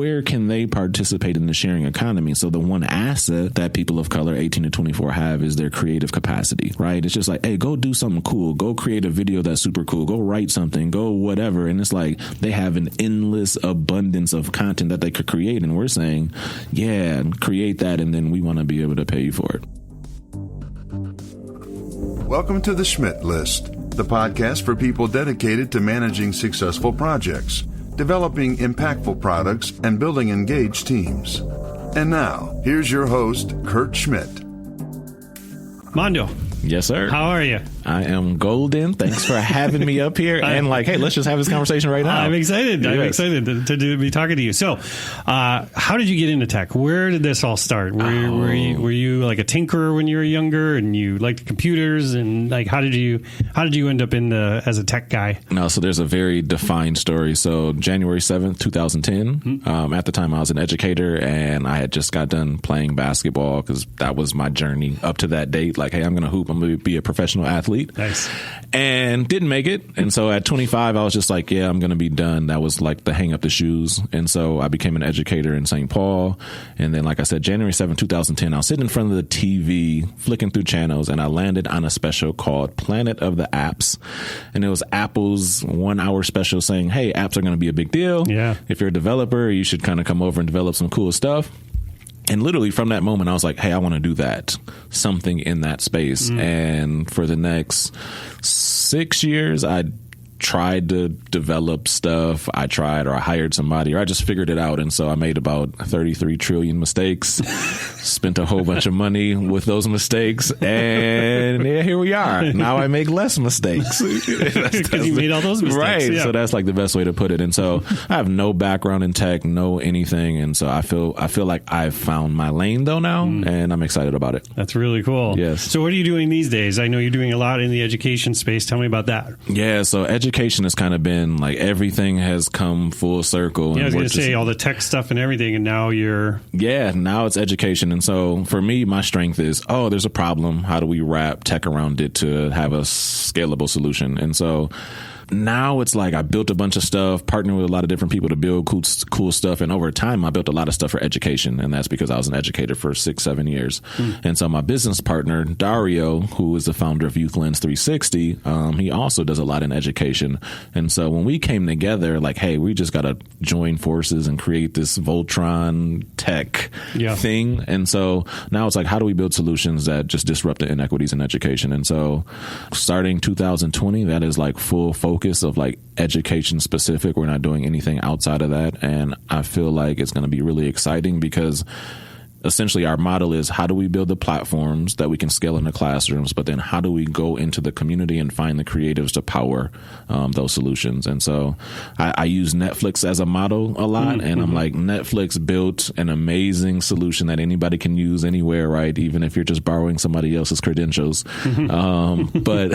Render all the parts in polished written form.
where can they participate in the sharing economy? So the one asset that people of color 18 to 24 have is their creative capacity, right? It's just like, hey, go do something cool. Go create a video that's super cool. Go write something. Go whatever. And it's like they have an endless abundance of content that they could create. And we're saying, yeah, create that. And then we want to be able to pay you for it. Welcome to the Schmidt List, the podcast for people dedicated to managing successful projects, developing impactful products, and building engaged teams. And now, here's your host, Kurt Schmidt. Mondo. Yes, sir. How are you? I am golden. Thanks for having me up here. And like, hey, let's just have this conversation right now. I'm excited. Yes. I'm excited to be talking to you. So, how did you get into tech? Where did this all start? Were you like a tinkerer when you were younger, and you liked computers? And like, how did you end up as a tech guy? No, so there's a very defined story. So January 7th, 2010. At the time, I was an educator, and I had just got done playing basketball because that was my journey up to that date. Like, hey, I'm going to hoop. I'm going to be a professional athlete. Nice. And didn't make it. And so at 25, I was just like, yeah, I'm going to be done. That was like the hang up the shoes. And so I became an educator in St. Paul. And then, like I said, January 7th, 2010, I was sitting in front of the TV, flicking through channels, and I landed on a special called Planet of the Apps. And it was Apple's 1 hour special saying, hey, apps are going to be a big deal. Yeah. If you're a developer, you should kind of come over and develop some cool stuff. And literally from that moment, I was like, hey, I want to do that, something in that space. And for the next 6 years, I tried to develop stuff. I hired somebody, or I just figured it out. And so I made about 33 trillion mistakes, spent a whole bunch of money with those mistakes. And yeah, here we are. Now I make less mistakes. Because you made all those mistakes. Right. Yeah. So that's like the best way to put it. And so I have no background in tech, no anything. And so I feel like I've found my lane though now, and I'm excited about it. That's really cool. Yes. So what are you doing these days? I know you're doing a lot in the education space. Tell me about that. Yeah. So education has kind of been like everything has come full circle. Yeah, I was going to say all the tech stuff and everything, and now now it's education. And so for me, my strength is, there's a problem. How do we wrap tech around it to have a scalable solution? And so now it's like I built a bunch of stuff, partnered with a lot of different people to build cool stuff. And over time, I built a lot of stuff for education. And that's because I was an educator for 6-7 years. And so my business partner, Dario, who is the founder of Youth Lens 360, he also does a lot in education. And so when we came together, like, hey, we just got to join forces and create this Voltron tech thing. And so now it's like, how do we build solutions that just disrupt the inequities in education? And so starting 2020, that is like full focus of like education specific. We're not doing anything outside of that. And I feel like it's going to be really exciting because essentially our model is how do we build the platforms that we can scale in the classrooms, but then how do we go into the community and find the creatives to power those solutions? And so I use Netflix as a model a lot, and I'm like, Netflix built an amazing solution that anybody can use anywhere, right? Even if you're just borrowing somebody else's credentials. But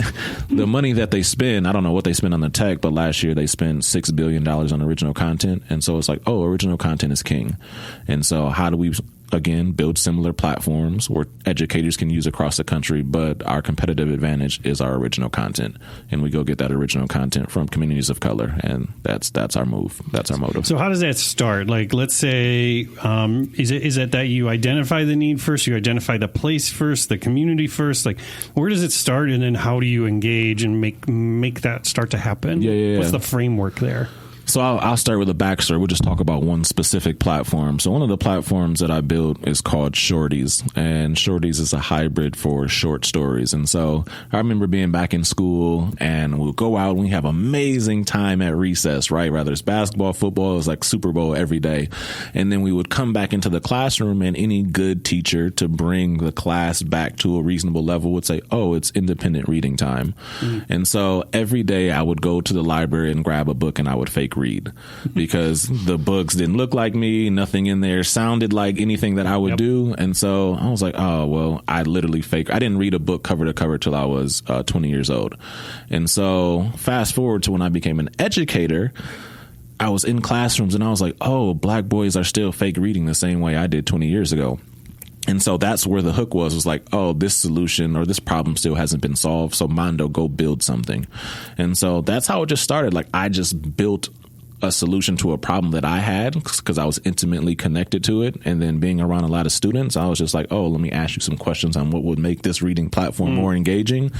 the money that they spend, I don't know what they spend on the tech, but last year they spent $6 billion on original content. And so it's like, original content is king. And so how do we again, build similar platforms where educators can use across the country, but our competitive advantage is our original content. And we go get that original content from communities of color. And that's our move. That's our motive. So how does that start? Like, let's say, is it that you identify the need first, you identify the place first, the community first? Like, where does it start? And then how do you engage and make that start to happen? Yeah. What's the framework there? So I'll start with a backstory. We'll just talk about one specific platform. So one of the platforms that I built is called Shorties, and Shorties is a hybrid for short stories. And so I remember being back in school, and we'll go out and we have amazing time at recess, right? Whether it's basketball, football, it's like Super Bowl every day. And then we would come back into the classroom, and any good teacher to bring the class back to a reasonable level would say, it's independent reading time. And so every day I would go to the library and grab a book, and I would fake read because the books didn't look like me. Nothing in there sounded like anything that I would do. And so I was like, I literally I didn't read a book cover to cover till I was 20 years old. And so fast forward to when I became an educator, I was in classrooms and I was like, Black boys are still fake reading the same way I did 20 years ago. And so that's where the hook was like, this solution or this problem still hasn't been solved. So Mondo, go build something. And so that's how it just started. Like I just built a solution to a problem that I had because I was intimately connected to it. And then being around a lot of students, I was just like, oh, let me ask you some questions on what would make this reading platform more engaging.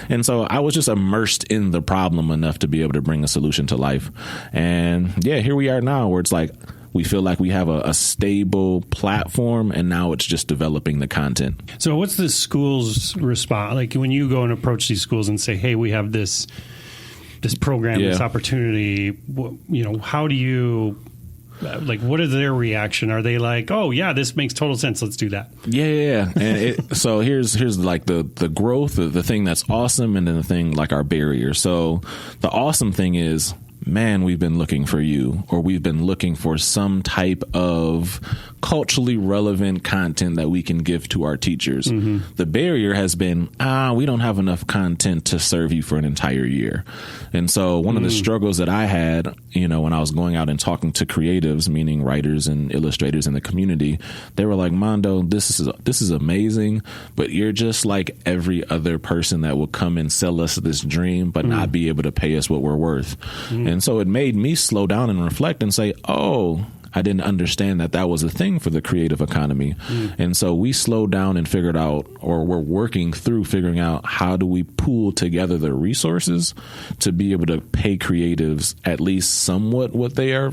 And so I was just immersed in the problem enough to be able to bring a solution to life. And yeah, here we are now where it's like, we feel like we have a stable platform, and now it's just developing the content. So what's the school's response? Like when you go and approach these schools and say, hey, we have this program, this opportunity, how do you, like, what is their reaction? Are they like, oh yeah, this makes total sense, let's do that? Yeah. And so here's like the growth, the thing that's awesome, and then the thing like our barrier. So the awesome thing is, man, we've been looking for you, or we've been looking for some type of culturally relevant content that we can give to our teachers. The barrier has been, we don't have enough content to serve you for an entire year. And so one of the struggles that I had, when I was going out and talking to creatives, meaning writers and illustrators in the community, they were like, Mondo, this is amazing, but you're just like every other person that will come and sell us this dream, but not be able to pay us what we're worth. And so it made me slow down and reflect and say, oh, I didn't understand that was a thing for the creative economy. And so we slowed down and figured out, or we're working through figuring out, how do we pool together the resources to be able to pay creatives at least somewhat what they are,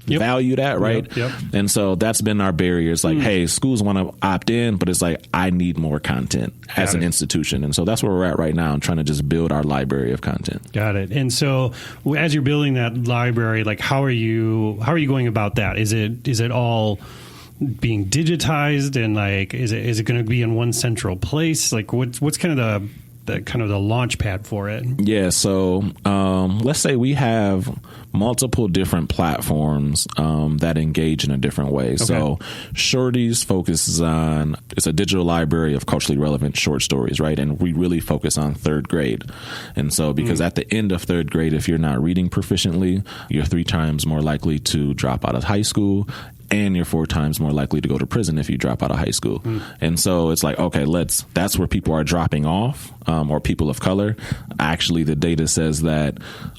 valued at, right? Yep. And so that's been our barrier. It's like, hey, schools want to opt in, but it's like, I need more content as an institution. And so that's where we're at right now, and trying to just build our library of content. Got it. And so as you're building that library, like how are you going about that? Is it all being digitized, and like is it going to be in one central place? Like what's kind of the launch pad for it? Yeah, so let's say we have multiple different platforms that engage in a different way. Okay. So Shorties focuses on, it's a digital library of culturally relevant short stories, right? And we really focus on third grade. And so because at the end of third grade, if you're not reading proficiently, you're 3 times more likely to drop out of high school, and you're 4 times more likely to go to prison if you drop out of high school. And so it's like, okay, that's where people are dropping off, or people of color. Actually, the data says that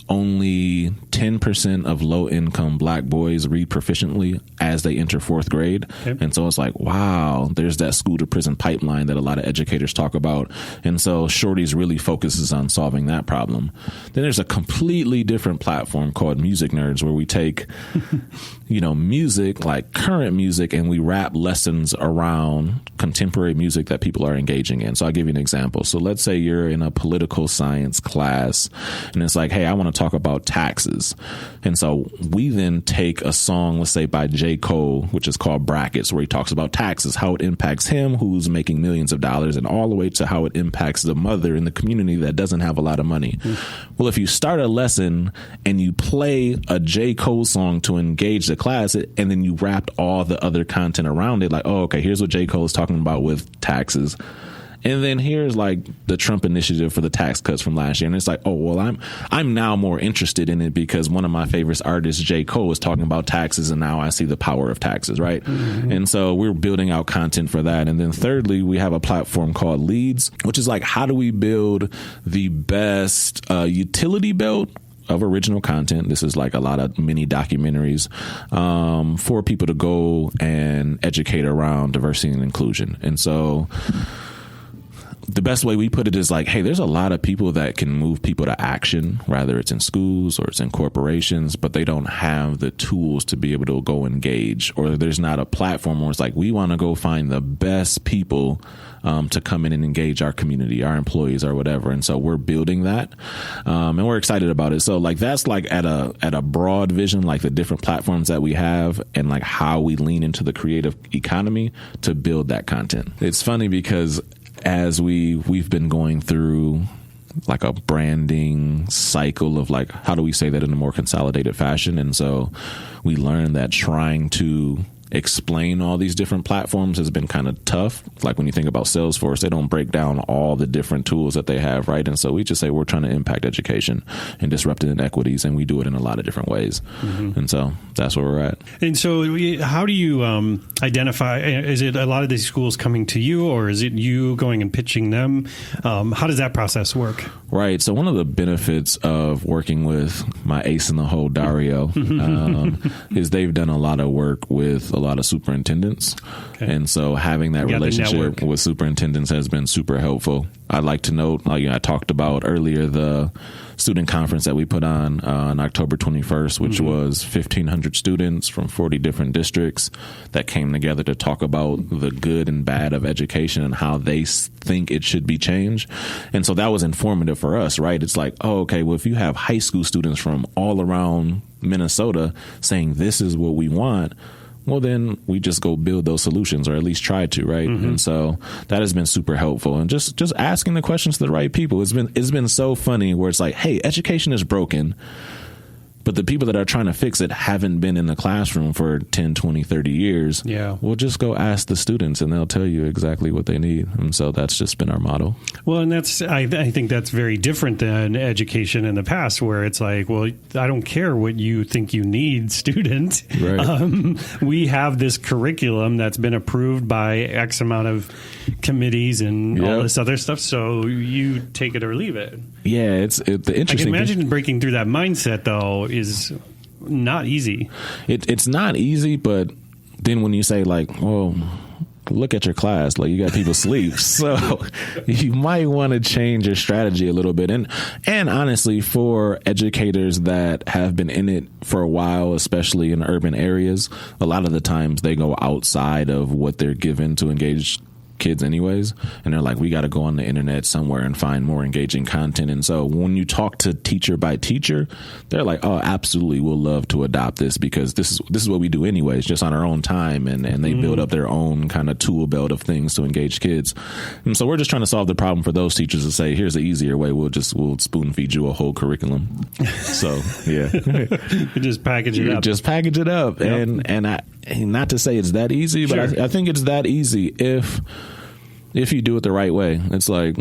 only 10% of low-income Black boys read proficiently as they enter 4th grade. Okay. And so it's like, wow, there's that school-to-prison pipeline that a lot of educators talk about. And so Shorties really focuses on solving that problem. Then there's a completely different platform called Music Nerds, where we take, music, like current music, and we wrap lessons around contemporary music that people are engaging in. So I'll give you an example. So let's say you're in a political science class, and it's like, hey, I want to talk about taxes. And so we then take a song, let's say by J. Cole, which is called Brackets, where he talks about taxes, how it impacts him who's making millions of dollars, and all the way to how it impacts the mother in the community that doesn't have a lot of money. Well, if you start a lesson and you play a J. Cole song to engage the class, and then you wrapped all the other content around it, like, oh, okay, here's what J. Cole is talking about with taxes. And then here's like the Trump initiative for the tax cuts from last year. And it's like, oh, well, I'm now more interested in it because one of my favorite artists, J. Cole, is talking about taxes, and now I see the power of taxes, right? And so we're building out content for that. And then thirdly, we have a platform called Leads, which is like, how do we build the best utility belt of original content? This is like a lot of mini documentaries for people to go and educate around diversity and inclusion. And so the best way we put it is like, hey, there's a lot of people that can move people to action, whether it's in schools or it's in corporations, but they don't have the tools to be able to go engage, or there's not a platform where it's like, we want to go find the best people to come in and engage our community, our employees, or whatever. And so we're building that, and we're excited about it. So like, that's like at a broad vision, like the different platforms that we have, and like how we lean into the creative economy to build that content. It's funny because as we've been going through like a branding cycle of like, how do we say that in a more consolidated fashion? And so we learned that trying to explain all these different platforms has been kind of tough. Like when you think about Salesforce, they don't break down all the different tools that they have, right? And so we just say we're trying to impact education and disrupt inequities, and we do it in a lot of different ways. And so that's where we're at. And so how do you identify, is it a lot of these schools coming to you, or is it you going and pitching them? How does that process work? Right. So one of the benefits of working with my ace in the hole, Dario, is they've done a lot of work with a lot of superintendents. Okay. And so having that relationship with superintendents has been super helpful. I'd like to note, like I talked about earlier, the student conference that we put on October 21st, which was 1,500 students from 40 different districts that came together to talk about the good and bad of education and how they think it should be changed. And so that was informative for us, right? It's like, oh, okay, well, if you have high school students from all around Minnesota saying this is what we want, well, then we just go build those solutions, or at least try to, right? And so that has been super helpful. And just asking the questions to the right people. It's been so funny where it's like, hey, education is broken, but the people that are trying to fix it haven't been in the classroom for 10, 20, 30 years. Yeah. We'll just go ask the students and they'll tell you exactly what they need. And so that's just been our model. Well, and I think that's very different than education in the past, where it's like, well, I don't care what you think you need, student. Right. We have this curriculum that's been approved by X amount of committees and all this other stuff. So you take it or leave it. Yeah, the interesting. I can imagine breaking through that mindset, though, is not easy. It's not easy, but then when you say like, well, look at your class, like you got people asleep, so you might want to change your strategy a little bit. And honestly, for educators that have been in it for a while, especially in urban areas, a lot of the times they go outside of what they're given to engage kids anyways, and they're like, we got to go on the internet somewhere and find more engaging content. And so when you talk to teacher by teacher, they're like, oh, absolutely, we'll love to adopt this, because this is what we do anyways, just on our own time. And they build up their own kind of tool belt of things to engage kids. And so we're just trying to solve the problem for those teachers to say, here's the easier way, we'll spoon feed you a whole curriculum. So yeah. Just package it up. Just package it up. Yep. And not to say it's that easy, but I think it's that easy if you do it the right way. It's like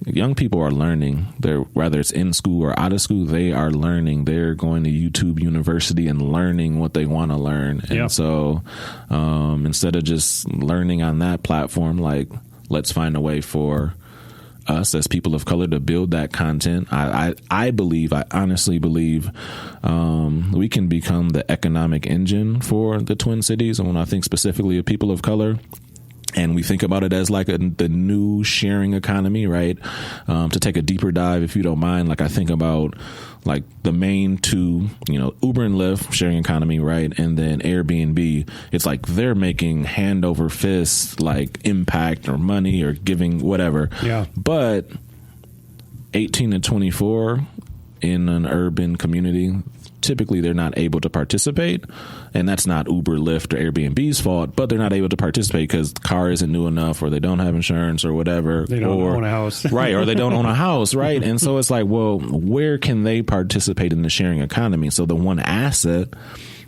young people are learning. Whether it's in school or out of school, they are learning. They're going to YouTube University and learning what they want to learn. And so instead of just learning on that platform, like, let's find a way for us as people of color to build that content. I honestly believe we can become the economic engine for the Twin Cities. And when I think specifically of people of color, and we think about it as like the new sharing economy, right? To take a deeper dive, if you don't mind, like I think about like the main two, Uber and Lyft, sharing economy, right? And then Airbnb. It's like they're making hand over fist, like impact or money or giving whatever. Yeah. But 18 to 24 in an urban community, typically they're not able to participate, and that's not Uber, Lyft, or Airbnb's fault, but they're not able to participate because the car isn't new enough, or they don't have insurance, or whatever. They don't own a house. Right, or they don't own a house, right? And so it's like, well, where can they participate in the sharing economy? So the one asset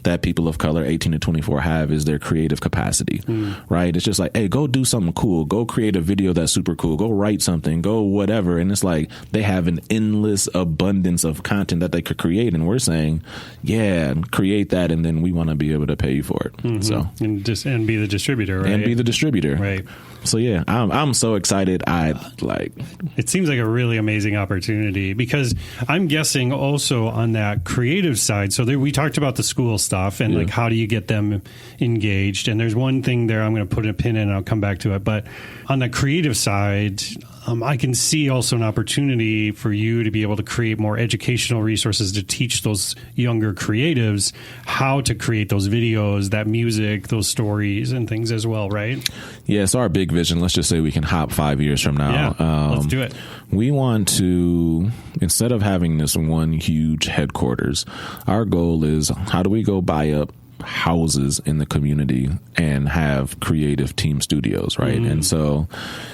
that people of color 18 to 24 have is their creative capacity, right? It's just like, hey, go do something cool. Go create a video that's super cool. Go write something. Go whatever. And it's like they have an endless abundance of content that they could create. And we're saying, yeah, create that. And then we want to be able to pay you for it. So and be the distributor, right? And be the distributor. Right. So, yeah, I'm so excited. It seems like a really amazing opportunity, because I'm guessing also on that creative side. So we talked about the school stuff and like, how do you get them engaged? And there's one thing there I'm going to put a pin in and I'll come back to it. But on the creative side, I can see also an opportunity for you to be able to create more educational resources to teach those younger creatives how to create those videos, that music, those stories and things as well, right? Yeah, it's our big vision. Let's just say we can hop 5 years from now. Yeah, let's do it. We want to, instead of having this one huge headquarters, our goal is how do we go buy up houses in the community and have creative team studios, right? And so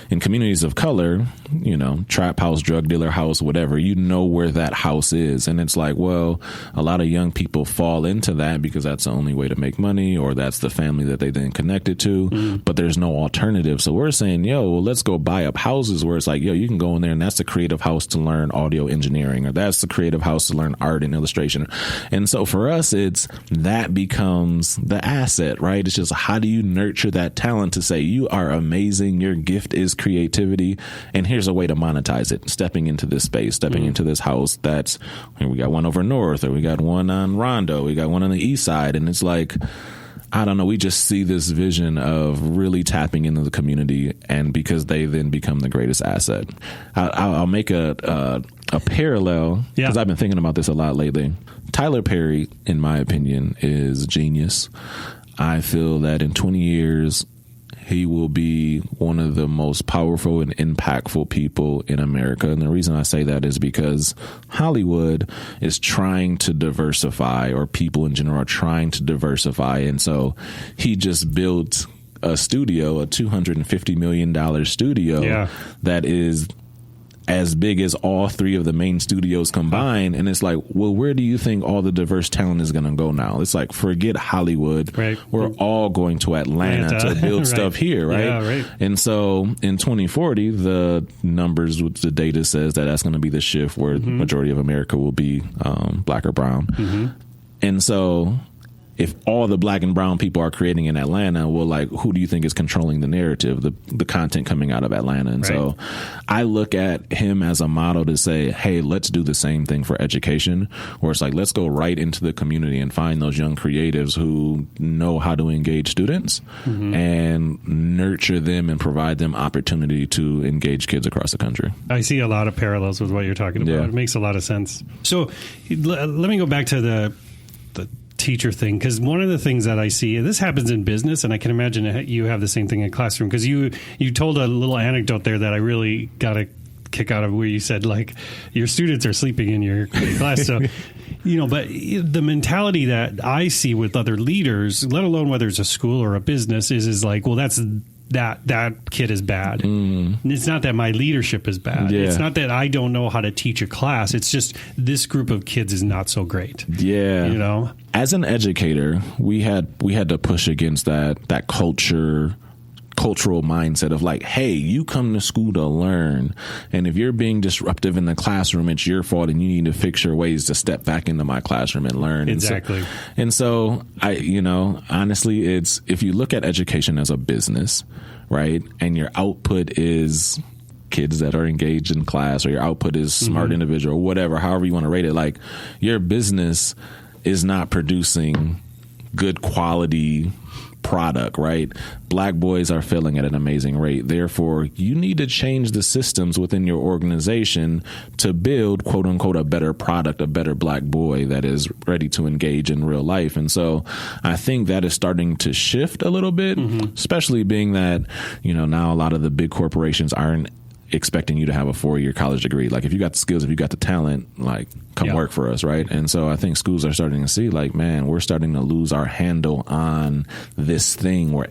in communities of color, you know, trap house, drug dealer house, whatever, you know where that house is. And it's like, well, a lot of young people fall into that because that's the only way to make money, or that's the family that they then connected to, but there's no alternative. So we're saying, yo, well, let's go buy up houses where it's like, yo, you can go in there and that's the creative house to learn audio engineering, or that's the creative house to learn art and illustration. And so for us, it's that becomes the asset, right? It's just, how do you nurture that talent to say, you are amazing, your gift is creativity, and here's a way to monetize it. Stepping into this space, stepping into this house. That's, we got one over north, or we got one on Rondo, we got one on the east side. And it's like, I don't know, we just see this vision of really tapping into the community, and because they then become the greatest asset. I'll make a parallel, because I've been thinking about this a lot lately. Tyler Perry, in my opinion, is genius. I feel that in 20 years, he will be one of the most powerful and impactful people in America. And the reason I say that is because Hollywood is trying to diversify, or people in general are trying to diversify. And so he just built a studio, a $250 million studio that is as big as all three of the main studios combined. And it's like, well, where do you think all the diverse talent is going to go now? It's like, forget Hollywood. Right. We're all going to Atlanta to build stuff here, right? Yeah, right. And so in 2040, the numbers, the data says that that's going to be the shift where the majority of America will be black or brown. And so if all the black and brown people are creating in Atlanta, well, like, who do you think is controlling the narrative, the content coming out of Atlanta? And so I look at him as a model to say, hey, let's do the same thing for education, where it's like, let's go right into the community and find those young creatives who know how to engage students and nurture them and provide them opportunity to engage kids across the country. I see a lot of parallels with what you're talking about. It makes a lot of sense. So let me go back to the teacher thing, because one of the things that I see, and this happens in business, and I can imagine you have the same thing in classroom, because you told a little anecdote there that I really got a kick out of, where you said, like, your students are sleeping in your class. So, you know, but the mentality that I see with other leaders, let alone whether it's a school or a business, is like, well, that kid is bad. It's not that my leadership is bad. It's not that I don't know how to teach a class. It's just this group of kids is not so great. You know, as an educator, we had to push against that cultural mindset of like, hey, you come to school to learn, and if you're being disruptive in the classroom, it's your fault, and you need to fix your ways to step back into my classroom and learn. Exactly. And so I, you know, honestly, it's, if you look at education as a business, right, and your output is kids that are engaged in class, or your output is smart individual, or whatever, however you want to rate it, like, your business is not producing good quality product, right? Black boys are failing at an amazing rate. Therefore, you need to change the systems within your organization to build, quote unquote, a better product, a better black boy that is ready to engage in real life. And so I think that is starting to shift a little bit, especially being that, you know, now a lot of the big corporations aren't expecting you to have a 4-year college degree. Like, if you got the skills, if you got the talent, like, come work for us, right? And so I think schools are starting to see, like, man, we're starting to lose our handle on this thing where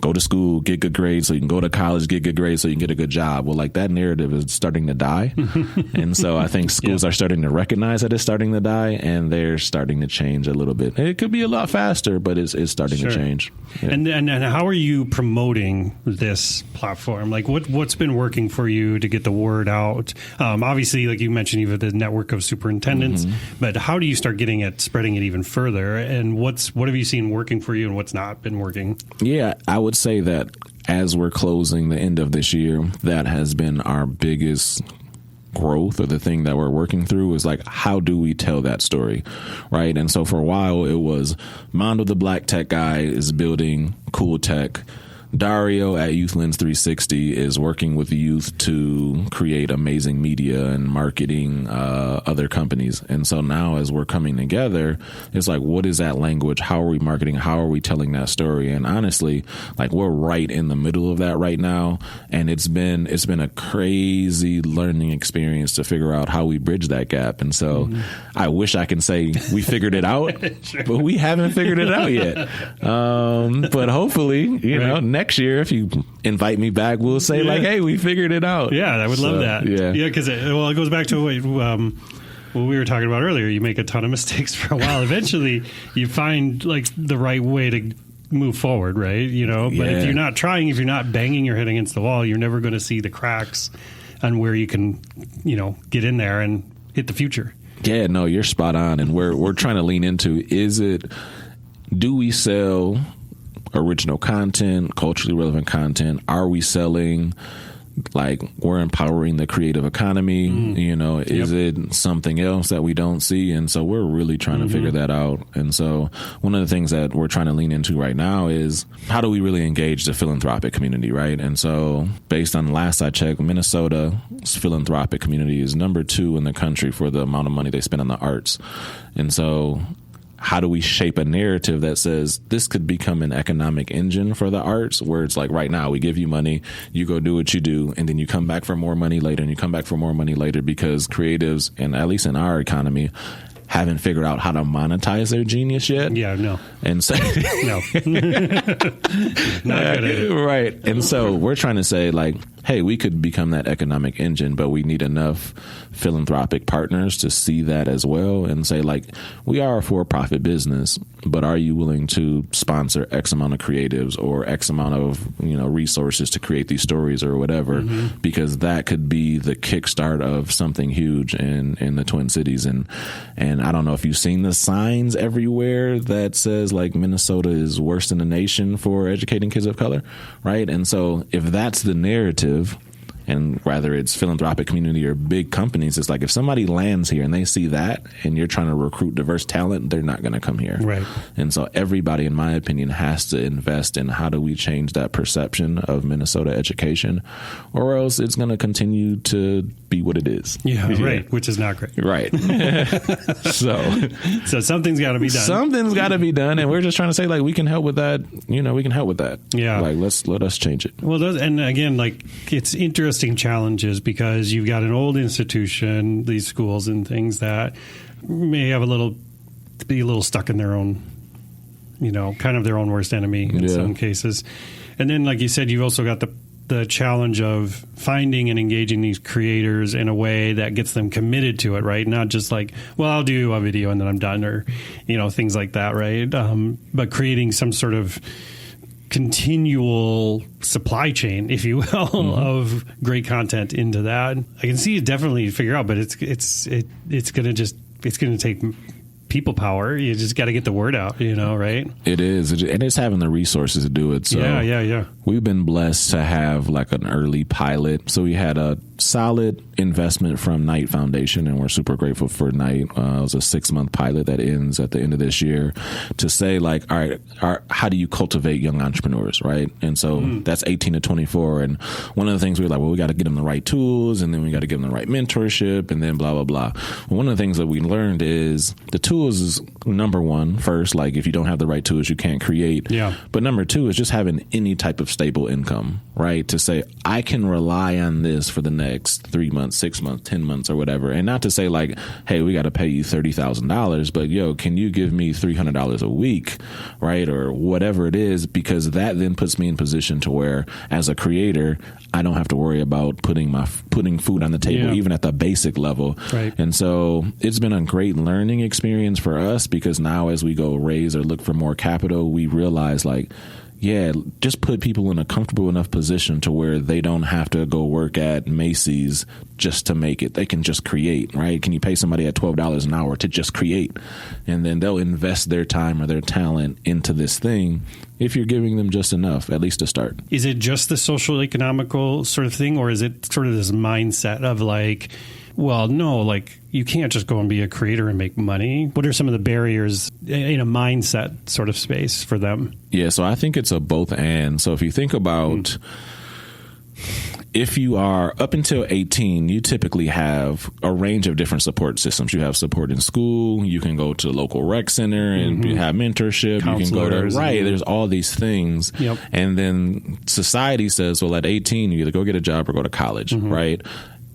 go to school, get good grades so you can go to college, get good grades so you can get a good job. Well, like, that narrative is starting to die. And so I think schools are starting to recognize that it's starting to die, and they're starting to change a little bit. It could be a lot faster, but it's starting to change. And how are you promoting this platform? Like, what's been working for you to get the word out? Obviously, like you mentioned, you have the network of superintendents, but how do you start spreading it even further? And what have you seen working for you, and what's not been working? Yeah, I would say that as we're closing the end of this year, that has been our biggest growth, or the thing that we're working through, is like, how do we tell that story, right? And so for a while, it was Mondo, the black tech guy, is building cool tech. Dario at Youth Lens 360 is working with youth to create amazing media and marketing other companies. And so now as we're coming together, it's like, what is that language? How are we marketing? How are we telling that story? And honestly, like we're right in the middle of that right now. And it's been a crazy learning experience to figure out how we bridge that gap. And so I wish I can say we figured it out, sure. But we haven't figured it out yet. But hopefully, you know, next year, if you invite me back, we'll say like, hey, we figured it out. Yeah, I would love that. Yeah. Yeah, because it goes back to what we were talking about earlier. You make a ton of mistakes for a while. Eventually, you find like the right way to move forward, right? You know, but if you're not trying, if you're not banging your head against the wall, you're never going to see the cracks on where you can, you know, get in there and hit the future. Yeah, no, you're spot on. And we're trying to lean into, do we sell original content, culturally relevant content? Are we selling, like, we're empowering the creative economy? You know, is it something else that we don't see? And so we're really trying to figure that out. And so one of the things that we're trying to lean into right now is how do we really engage the philanthropic community, right? And so based on last I checked, Minnesota's philanthropic community is number 2 in the country for the amount of money they spend on the arts. And so how do we shape a narrative that says this could become an economic engine for the arts, where it's like right now we give you money, you go do what you do, and then you come back for more money later, and you come back for more money later, because creatives, and at least in our economy, haven't figured out how to monetize their genius yet. Yeah, no. And so no. Not good. Right. And so we're trying to say, like, hey, we could become that economic engine, but we need enough philanthropic partners to see that as well and say, like, we are a for-profit business, but are you willing to sponsor X amount of creatives or X amount of, you know, resources to create these stories or whatever? Because that could be the kickstart of something huge in the Twin Cities. And I don't know if you've seen the signs everywhere that says, like, Minnesota is worse than the nation for educating kids of color, right? And so if that's the narrative, and whether it's philanthropic community or big companies, it's like if somebody lands here and they see that and you're trying to recruit diverse talent, they're not going to come here. Right. And so everybody, in my opinion, has to invest in how do we change that perception of Minnesota education, or else it's going to continue to be what it is. Yeah, right. Which is not great. Right. So something's got to be done. Something's got to be done. And we're just trying to say, like, we can help with that. You know, we can help with that. Yeah. Like, let us change it. Well, and again, like, it's interesting challenges because you've got an old institution, these schools and things that may have be a little stuck in their own, you know, kind of their own worst enemy in some cases. And then, like you said, you've also got the challenge of finding and engaging these creators in a way that gets them committed to it, right? Not just like, well, I'll do a video and then I'm done, or, you know, things like that, right? But creating some sort of continual supply chain, if you will, of great content into that. I can see it definitely figure out, but it's going to take people power. You just got to get the word out, you know, right? It is. And it's having the resources to do it. So yeah. We've been blessed to have like an early pilot. So we had a solid investment from Knight Foundation, and we're super grateful for Knight. It was a 6-month pilot that ends at the end of this year to say, like, all right, how do you cultivate young entrepreneurs, right? And so that's 18 to 24. And one of the things we were like, well, we got to get them the right tools, and then we got to give them the right mentorship, and then blah, blah, blah. Well, one of the things that we learned is the tools is number one first. Like, if you don't have the right tools, you can't create. Yeah. But number 2 is just having any type of stable income, right? To say, I can rely on this for the next 3 months, 6 months, 10 months, or whatever. And not to say, like, hey, we got to pay you $30,000, but yo, can you give me $300 a week, right? Or whatever it is, because that then puts me in position to where, as a creator, I don't have to worry about putting food on the table, even at the basic level. Right. And so it's been a great learning experience for us, because now as we go raise or look for more capital, we realize, like, yeah, just put people in a comfortable enough position to where they don't have to go work at Macy's just to make it. They can just create, right? Can you pay somebody at $12 an hour to just create? And then they'll invest their time or their talent into this thing if you're giving them just enough, at least to start. Is it just the social economical sort of thing, or is it sort of this mindset of like, well, no, like you can't just go and be a creator and make money? What are some of the barriers in a mindset sort of space for them? Yeah, so I think it's a both and. So if you think about if you are up until 18, you typically have a range of different support systems. You have support in school. You can go to the local rec center and you have mentorship. You can go to, there's all these things. Yep. And then society says, well, at 18, you either go get a job or go to college, right?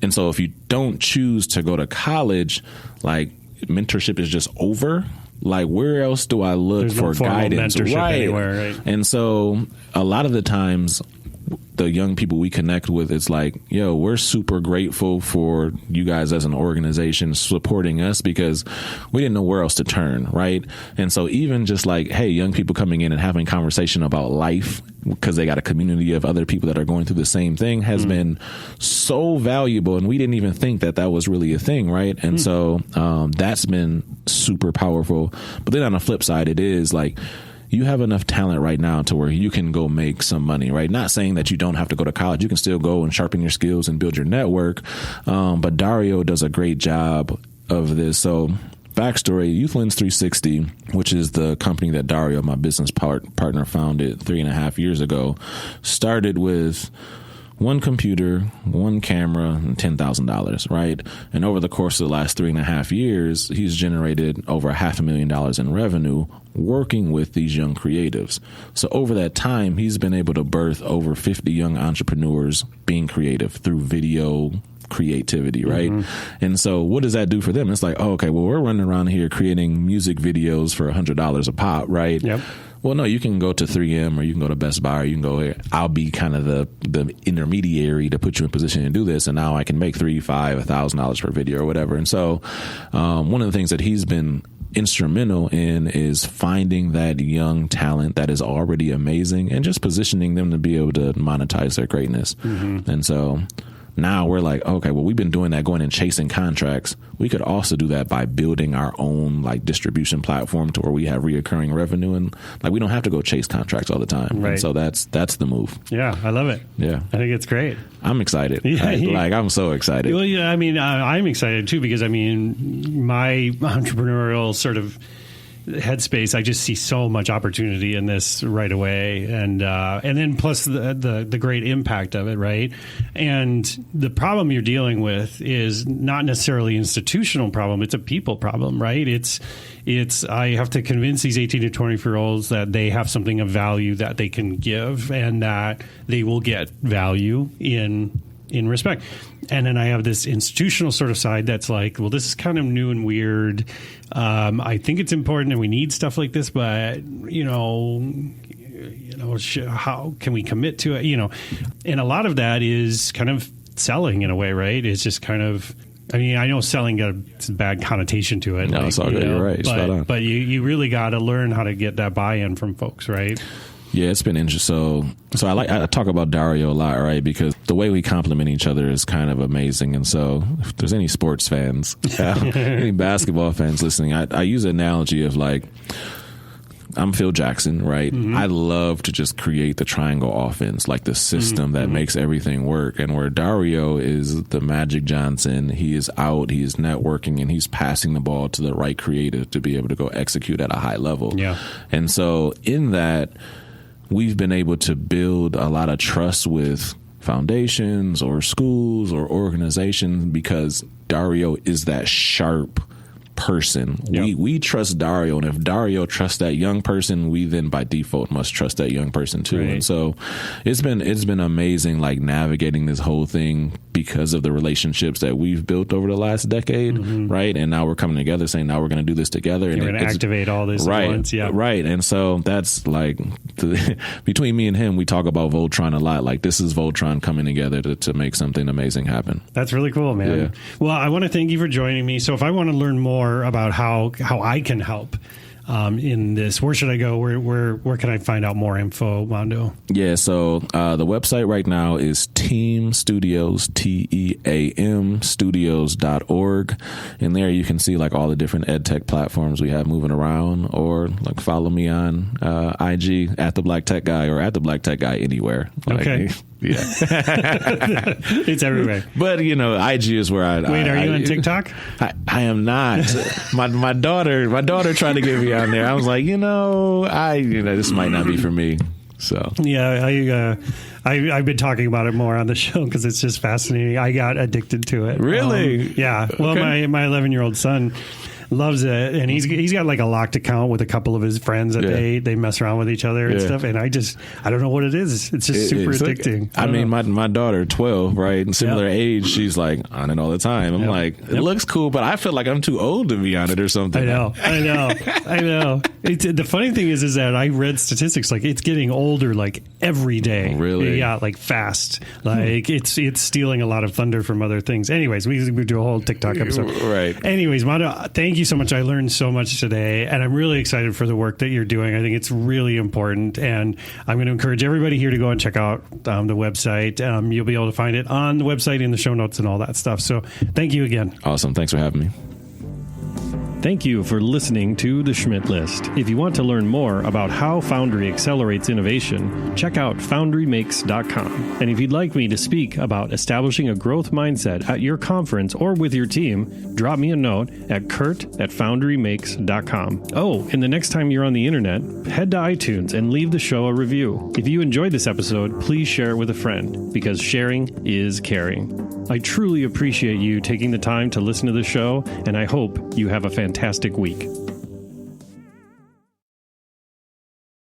And so if you don't choose to go to college, like mentorship is just over. Like, where else do I look for guidance? Anywhere, right? And so a lot of the times, the young people we connect with, it's like, yo, we're super grateful for you guys as an organization supporting us because we didn't know where else to turn, right? And so even just like, hey, young people coming in and having conversation about life because they got a community of other people that are going through the same thing has been so valuable. And we didn't even think that was really a thing, right? And so that's been super powerful. But then on the flip side, it is like, you have enough talent right now to where you can go make some money, right? Not saying that you don't have to go to college. You can still go and sharpen your skills and build your network. But Dario does a great job of this. So backstory, YouthLens 360, which is the company that Dario, my business partner, founded 3.5 years ago, started with one computer, one camera, and $10,000, right? And over the course of the last 3.5 years, he's generated over $500,000 in revenue working with these young creatives. So over that time, he's been able to birth over 50 young entrepreneurs being creative through video creativity, right? And so what does that do for them? It's like, oh, okay, well, we're running around here creating music videos for $100 a pop, right? Yep. Well, no, you can go to 3M or you can go to Best Buy or you can go here. I'll be kind of the intermediary to put you in position to do this. And now I can make $3,000, $5,000, $1,000 per video or whatever. And so one of the things that he's been instrumental in is finding that young talent that is already amazing and just positioning them to be able to monetize their greatness. And so now we're like, okay, well, we've been doing that, going and chasing contracts. We could also do that by building our own like distribution platform to where we have reoccurring revenue, and like we don't have to go chase contracts all the time. Right. And so that's the move. Yeah, I love it. Yeah, I think it's great. I'm excited. I'm so excited. Well, yeah, I mean, I'm excited too because I mean, my entrepreneurial sort of headspace, I just see so much opportunity in this right away, and then plus the great impact of it, right? And the problem you're dealing with is not necessarily an institutional problem; it's a people problem, right? It's I have to convince these 18 to 24-year-olds that they have something of value that they can give, and that they will get value in respect. And then I have this institutional sort of side that's like, well, this is kind of new and weird. I think it's important and we need stuff like this, but how can we commit to it? And a lot of that is kind of selling in a way, right? It's just kind of, I mean, I know selling got a bad connotation to it. No, it's all good. You're right. Spot on. But you really got to learn how to get that buy-in from folks, right? Yeah, it's been interesting. So I talk about Dario a lot, right? Because the way we complement each other is kind of amazing. And so if there's any sports fans, any basketball fans listening, I use an analogy of like, I'm Phil Jackson, right? I love to just create the triangle offense, like the system that makes everything work. And where Dario is the Magic Johnson, he is out, he is networking, and he's passing the ball to the right creative to be able to go execute at a high level. Yeah. And so in that, we've been able to build a lot of trust with foundations or schools or organizations because Dario is that sharp person. Yep. We trust Dario, and if Dario trusts that young person, we then by default must trust that young person too. Right. And so it's been amazing, like navigating this whole thing because of the relationships that we've built over the last decade, right? And now we're coming together saying, now we're going to do this together. And we're going to activate all this right, at once. Yeah. Right. And so that's like, between me and him, we talk about Voltron a lot. Like this is Voltron coming together to make something amazing happen. That's really cool, man. Yeah. Well, I want to thank you for joining me. So if I want to learn more about how I can help in this. Where should I go? Where can I find out more info, Mondo? Yeah, so the website right now is Team Studios, TEAM Studios.org. And there you can see like all the different ed tech platforms we have moving around, or like follow me on IG at the Black Tech Guy, or at the Black Tech Guy anywhere. Okay. Yeah. It's everywhere. But, IG is where I... Wait, are you on TikTok? I am not. My daughter tried to get me on there. I was like, this might not be for me. So yeah, I've been talking about it more on the show because it's just fascinating. I got addicted to it. Really? Yeah. Well, okay. my 11-year-old son loves it, and he's got like a locked account with a couple of his friends that they mess around with each other and stuff. And I don't know what it is. It's just super addicting. I mean, my daughter, 12, right, and similar age, she's like on it all the time. I'm like, it looks cool, but I feel like I'm too old to be on it or something. I know. The funny thing is that I read statistics like it's getting older like every day. Oh, really? Yeah, like fast. Like it's stealing a lot of thunder from other things. Anyways, we do a whole TikTok episode. Right. Anyways, Mondo, thank you so much. I learned so much today, and I'm really excited for the work that you're doing. I think it's really important, and I'm going to encourage everybody here to go and check out the website. You'll be able to find it on the website in the show notes and all that stuff. So thank you again. Awesome. Thanks for having me. Thank you for listening to The Schmidt List. If you want to learn more about how Foundry accelerates innovation, check out foundrymakes.com. And if you'd like me to speak about establishing a growth mindset at your conference or with your team, drop me a note at kurt@foundrymakes.com. Oh, and the next time you're on the internet, head to iTunes and leave the show a review. If you enjoyed this episode, please share it with a friend, because sharing is caring. I truly appreciate you taking the time to listen to the show, and I hope you have a fantastic week.